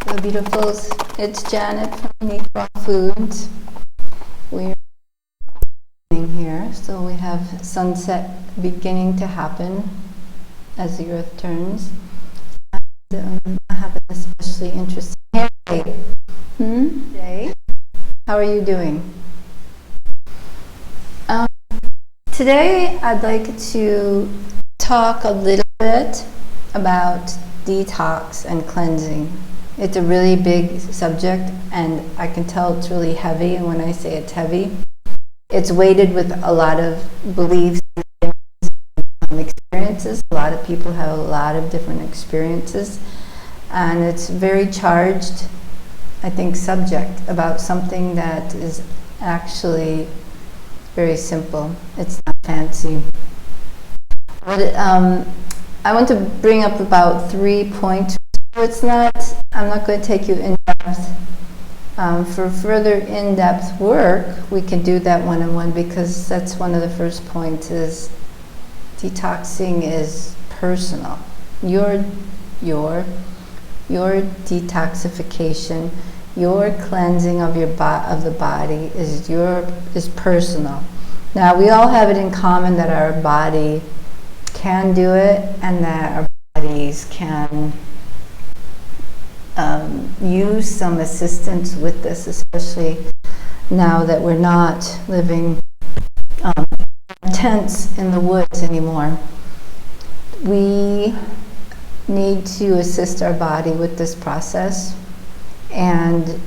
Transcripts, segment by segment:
Hello, beautifuls. It's Janet from Unique Raw Foods. We're here, so we have sunset beginning to happen as the earth turns. And, I have an especially interesting day. How are you doing? Today I'd like to talk a little bit about detox and cleansing. It's a really big subject, and I can tell it's really heavy, and when I say it's heavy, it's weighted with a lot of beliefs and experiences. A lot of people have a lot of different experiences, and it's very charged, I think, subject about something that is actually very simple. It's not fancy. But I want to bring up about 3 points. I'm not going to take you in depth. For further in-depth work, we can do that one-on-one, because that's one of the first points, is detoxing is personal. Your detoxification, your cleansing of the body is personal. Now, we all have it in common that our body can do it, and that our bodies can use some assistance with this, especially now that we're not living tents in the woods anymore. We need to assist our body with this process, and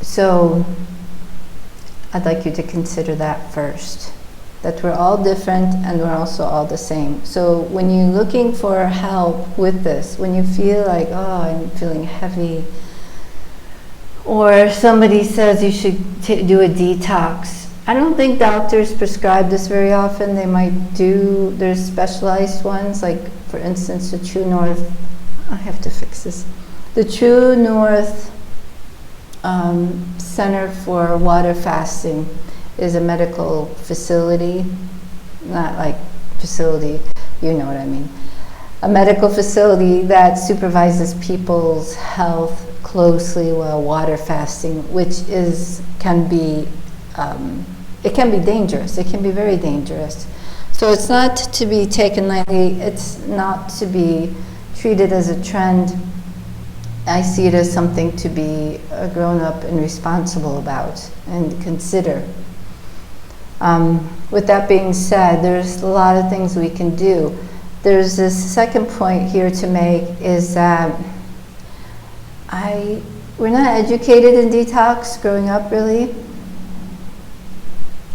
so I'd like you to consider that first, that we're all different and we're also all the same. So when you're looking for help with this, when you feel like, oh, I'm feeling heavy, or somebody says you should do a detox, I don't think doctors prescribe this very often. They might do, there's specialized ones, like for instance, the True North, I have to fix this, the True North Center for Water Fasting is a medical facility, not like facility, you know what I mean. A medical facility that supervises people's health closely while water fasting, which can be dangerous. It can be very dangerous. So it's not to be taken lightly. It's not to be treated as a trend. I see it as something to be grown up and responsible about and consider. With that being said, there's a lot of things we can do. There's this second point here to make, is that we're not educated in detox growing up, really.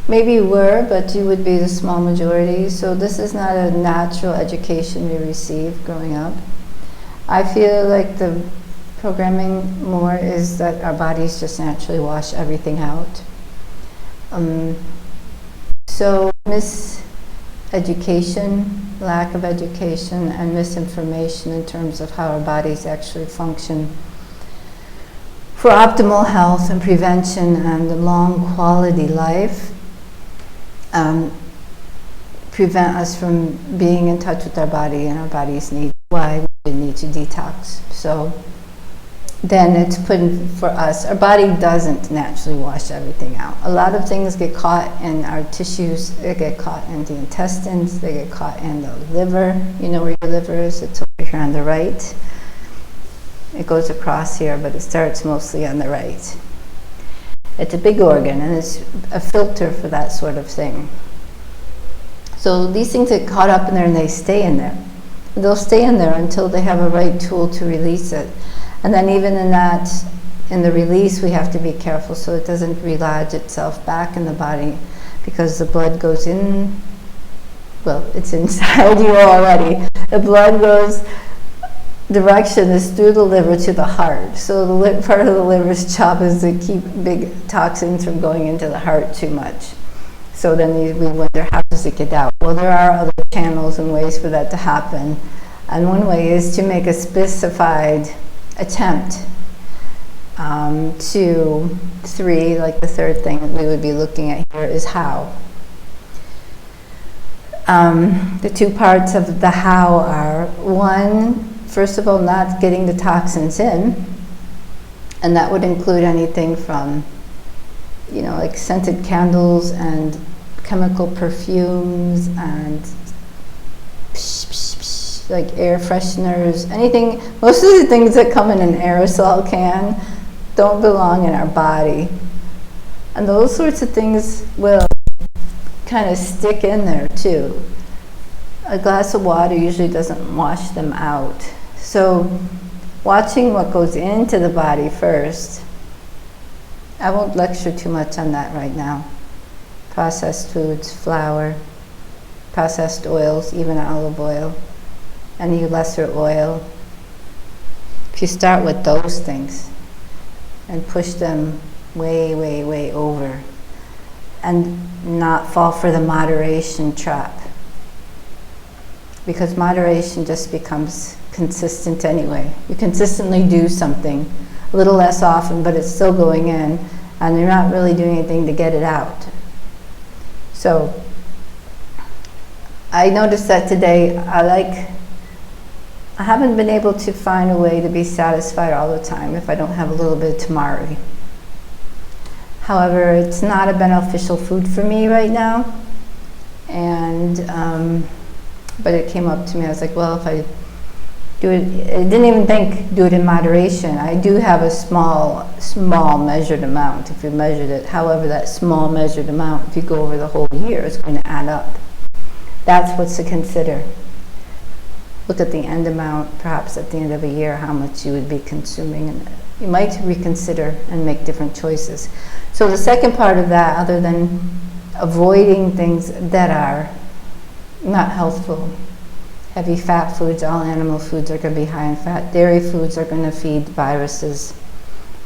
Maybe you were, but you would be the small majority. So this is not a natural education we receive growing up. I feel like the programming more is that our bodies just naturally wash everything out. So miseducation, lack of education, and misinformation in terms of how our bodies actually function for optimal health and prevention and long quality life prevent us from being in touch with our body and our body's needs, why we need to detox. So then it's put in for us. Our body doesn't naturally wash everything out. A lot of things get caught in our tissues. They get caught in the intestines. They get caught in the liver. You know where your liver is? It's over here on the right. It goes across here, but it starts mostly on the right. It's a big organ, and it's a filter for that sort of thing. So these things get caught up in there, and they stay in there. They'll stay in there until they have a right tool to release it. And then even in the release, we have to be careful so it doesn't relodge itself back in the body, because the blood goes in, well, it's inside you already. The blood goes, direction is through the liver to the heart. So the part of the liver's job is to keep big toxins from going into the heart too much. So then we wonder, how does it get out? Well, there are other channels and ways for that to happen. And one way is to make a specified attempt. 2, 3, like the third thing we would be looking at here is how. The two parts of the how are, one, first of all, not getting the toxins in, and that would include anything from, you know, like scented candles and chemical perfumes and like air fresheners, anything. Most of the things that come in an aerosol can don't belong in our body, and those sorts of things will kind of stick in there too. A glass of water usually doesn't wash them out. So watching what goes into the body first. I won't lecture too much on that right now. Processed foods, flour, processed oils, even olive oil, any lesser oil. If you start with those things and push them way, way, way over and not fall for the moderation trap, because moderation just becomes consistent anyway. You consistently do something, a little less often, but it's still going in, and you're not really doing anything to get it out. So I noticed that today I haven't been able to find a way to be satisfied all the time if I don't have a little bit of tamari. However, it's not a beneficial food for me right now, and but it came up to me. I was like, well, if I do it, I didn't even think do it in moderation. I do have a small measured amount if you measured it. However, that small measured amount, if you go over the whole year, is going to add up. That's what's to consider. Look at the end amount, perhaps at the end of a year, how much you would be consuming, and you might reconsider and make different choices. So the second part of that, other than avoiding things that are not healthful, heavy fat foods, all animal foods are going to be high in fat. Dairy foods are going to feed viruses.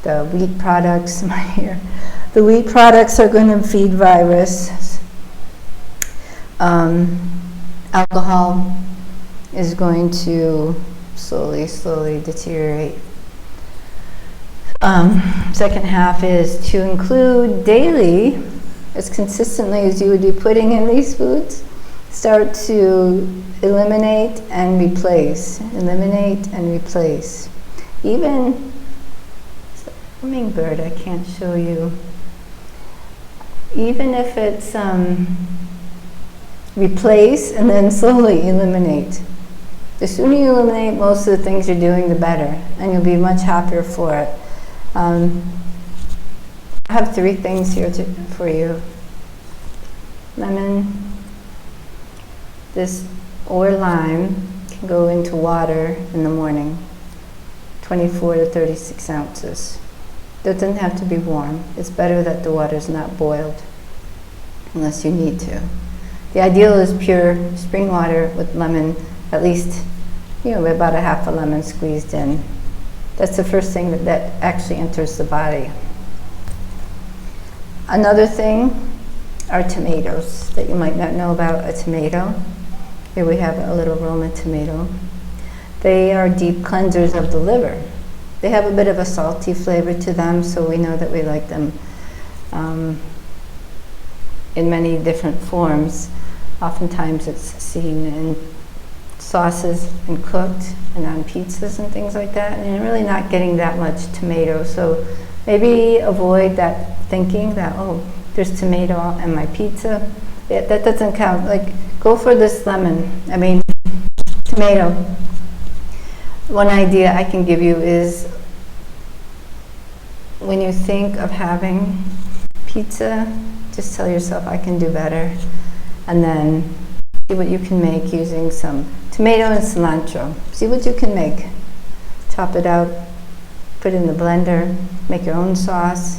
The wheat products, the wheat products are going to feed virus. Alcohol is going to slowly deteriorate. Second half is to include daily, as consistently as you would be putting in these foods, start to eliminate and replace. Eliminate and replace. Even, hummingbird I can't show you. Even if it's replace and then slowly eliminate. The sooner you eliminate most of the things you're doing, the better, and you'll be much happier for it. I have 3 things here for you. Lemon, this or lime can go into water in the morning, 24 to 36 ounces. It doesn't have to be warm. It's better that the water's not boiled unless you need to. The ideal is pure spring water with lemon, at least, about a half a lemon squeezed in. That's the first thing that actually enters the body. Another thing are tomatoes that you might not know about. A tomato. Here we have a little Roma tomato. They are deep cleansers of the liver. They have a bit of a salty flavor to them, so we know that we like them in many different forms. Oftentimes it's seen in sauces and cooked and on pizzas and things like that, and you're really not getting that much tomato. So maybe avoid that thinking that, oh, there's tomato in my pizza. That doesn't count. Like, go for this tomato. One idea I can give you is when you think of having pizza, just tell yourself, I can do better. And then see what you can make using some tomato and cilantro. See what you can make. Chop it out, put it in the blender, make your own sauce.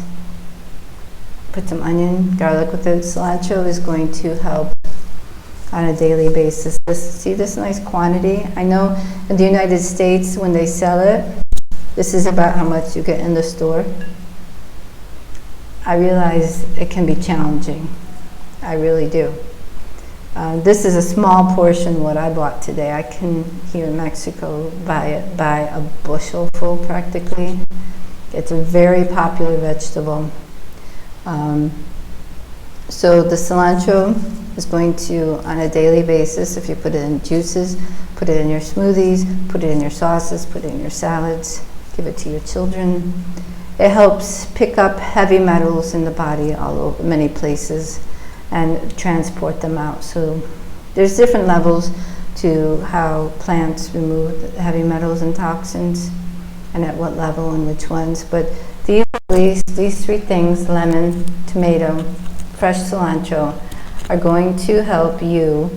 Put some onion, garlic with it. Cilantro is going to help on a daily basis. See this nice quantity? I know in the United States when they sell it, this is about how much you get in the store. I realize it can be challenging. I really do. This is a small portion what I bought today. I can, here in Mexico, buy a bushel full practically. It's a very popular vegetable. So the cilantro is going to, on a daily basis, if you put it in juices, put it in your smoothies, put it in your sauces, put it in your salads, give it to your children. It helps pick up heavy metals in the body all over many places and transport them out. So there's different levels to how plants remove heavy metals and toxins and at what level and which ones. But these three things, lemon, tomato, fresh cilantro, are going to help you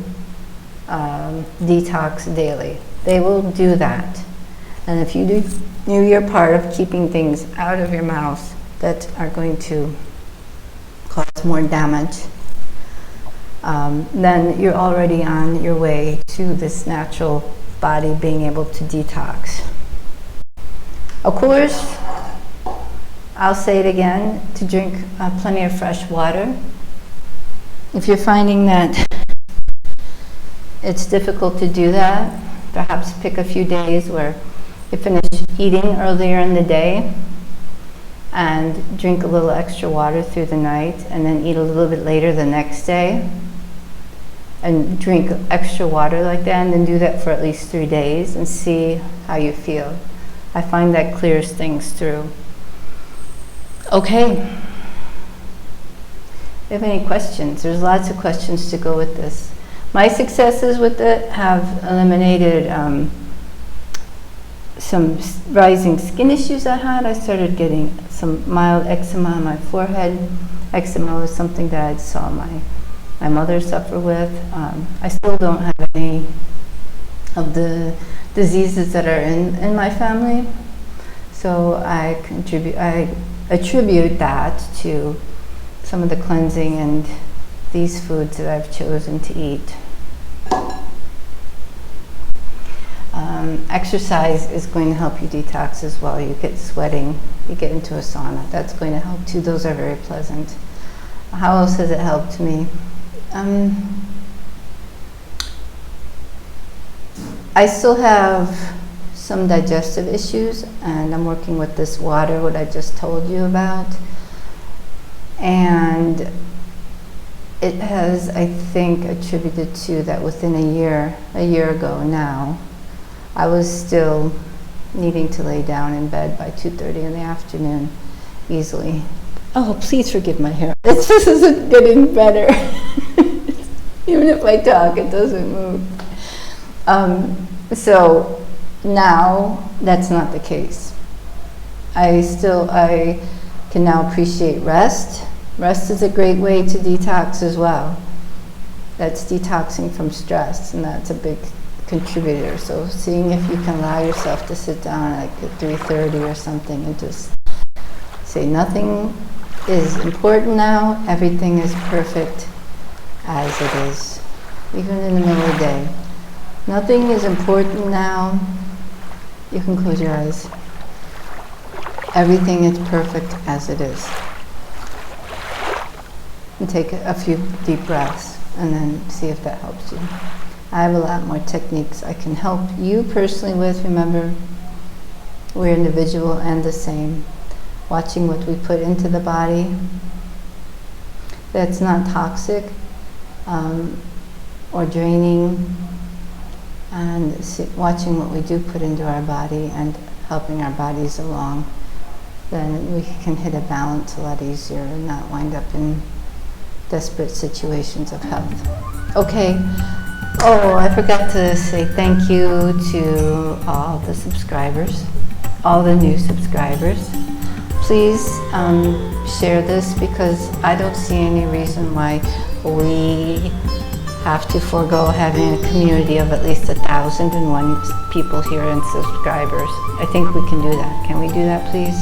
detox daily. They will do that. And if you do your part of keeping things out of your mouth that are going to cause more damage, then you're already on your way to this natural body being able to detox. Of course, I'll say it again, to drink plenty of fresh water. If you're finding that it's difficult to do that, perhaps pick a few days where you finish eating earlier in the day and drink a little extra water through the night, and then eat a little bit later the next day and drink extra water like that, and then do that for at least 3 days and see how you feel. I find that clears things through. Okay. If you have any questions, there's lots of questions to go with this. My successes with it have eliminated some rising skin issues I had. I started getting some mild eczema on my forehead. Eczema was something that I saw my mother suffer with. I still don't have any of the diseases that are in my family. So I attribute that to some of the cleansing and these foods that I've chosen to eat. Exercise is going to help you detox as well. You get sweating, you get into a sauna. That's going to help too. Those are very pleasant. How else has it helped me? I still have some digestive issues, and I'm working with this water, what I just told you about. And it has, I think, attributed to that within a year ago now, I was still needing to lay down in bed by 2:30 in the afternoon easily. Oh, please forgive my hair. This isn't getting better. Even if I talk, it doesn't move. So now that's not the case. I can now appreciate rest. Rest is a great way to detox as well. That's detoxing from stress, and that's a big contributor. So seeing if you can allow yourself to sit down like at 3:30 or something and just say nothing is important now, everything is perfect as it is, even in the middle of the day. Nothing is important now. You can close your eyes. Everything is perfect as it is. And take a few deep breaths and then see if that helps you. I have a lot more techniques I can help you personally with. Remember, we're individual and the same. Watching what we put into the body that's not toxic or draining, and watching what we do put into our body and helping our bodies along, then we can hit a balance a lot easier and not wind up in desperate situations of health. Okay. Oh, I forgot to say thank you to all the subscribers, all the new subscribers. Please share this, because I don't see any reason why we have to forego having a community of at least 1,001 people here and subscribers. I think we can do that. Can we do that, please?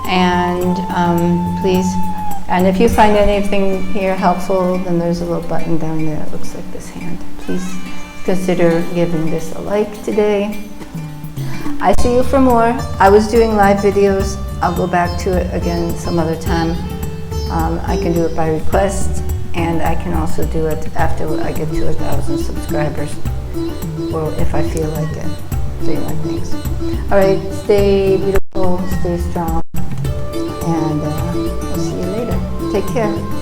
And please, and if you find anything here helpful, then there's a little button down there that looks like this hand. Please consider giving this a like today. I see you for more. I was doing live videos. I'll go back to it again some other time. I can do it by request, and I can also do it after I get to 1,000 subscribers, or if I feel like it, doing my things. All right, stay beautiful, stay strong, and I'll see you later. Take care.